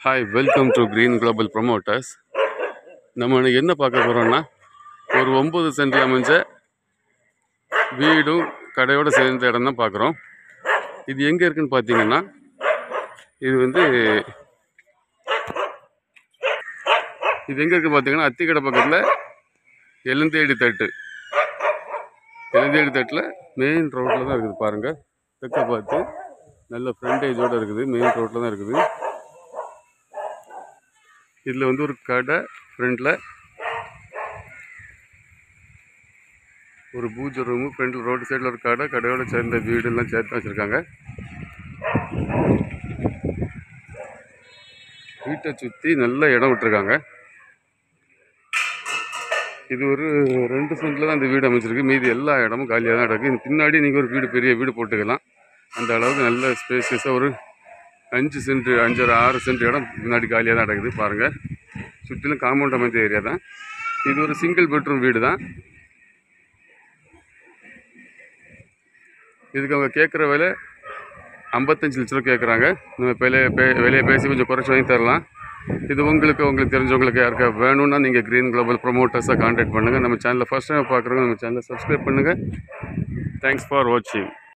Hi, welcome to green global promoters. நம்ம இன்னைக்கு என்ன பார்க்க போகிறோம்னா, ஒரு 9 சென்டில் அமைஞ்ச வீடும் கடையோடு சேர்ந்த இடம் தான் பார்க்குறோம். இது எங்கே இருக்குன்னு பார்த்தீங்கன்னா, இது எங்கே இருக்குது பார்த்தீங்கன்னா, அத்திக்கடை பக்கத்தில் எழுந்தேடி தட்டில் மெயின் ரோட்டில் தான் இருக்குது. பாருங்கள், தெற்க பார்த்து நல்ல ஃப்ரண்டேஜோடு இருக்குது. மெயின் ரோட்டில் தான் இருக்குது. இதில் ஒரு கடை, ஃப்ரண்டில் ஒரு பூஜை ரூமு, ஃப்ரண்டில் ரோடு சைடில் ஒரு கடை, கடையோடு சேர்ந்த வீடுலாம் சேர்த்து வச்சுருக்காங்க. வீட்டை சுற்றி நல்ல இடம் விட்டுருக்காங்க. இது ஒரு 2 சென்டில் தான் இந்த வீடு அமைச்சிருக்கு. மீதி எல்லா இடமும் காலியாக தான் இருக்குது. பின்னாடி நீங்கள் ஒரு வீடு, பெரிய வீடு போட்டுக்கலாம். அந்த அளவுக்கு நல்ல ஸ்பேசியஸாக ஒரு 5 சென்ட் 5-6 சென்ட் இடம் பின்னாடி காலியாக தான் இருக்குது. பாருங்கள், சுற்றிலும் காம்பவுண்ட் அமைந்த ஏரியா தான். இது ஒரு சிங்கிள் பெட்ரூம் வீடு தான். இதுக்கு அவங்க கேட்குற விலை 55 லட்ச ரூபா கேட்குறாங்க. நம்ம விலையை பேசி கொஞ்சம் குறைச்சி வாங்கி தரலாம். இது உங்களுக்கு தெரிஞ்சவங்களுக்கு யாருக்கா வேணும்னா நீங்கள் க்ரீன் குளோபல் ப்ரொமோட்டர்ஸாக கான்டாக்ட் பண்ணுங்கள். நம்ம சேனலில் ஃபஸ்ட் டைம் பார்க்குறவங்க நம்ம சேனலை சப்ஸ்கிரைப் பண்ணுங்கள். தேங்க்ஸ் ஃபார் வாட்சிங்.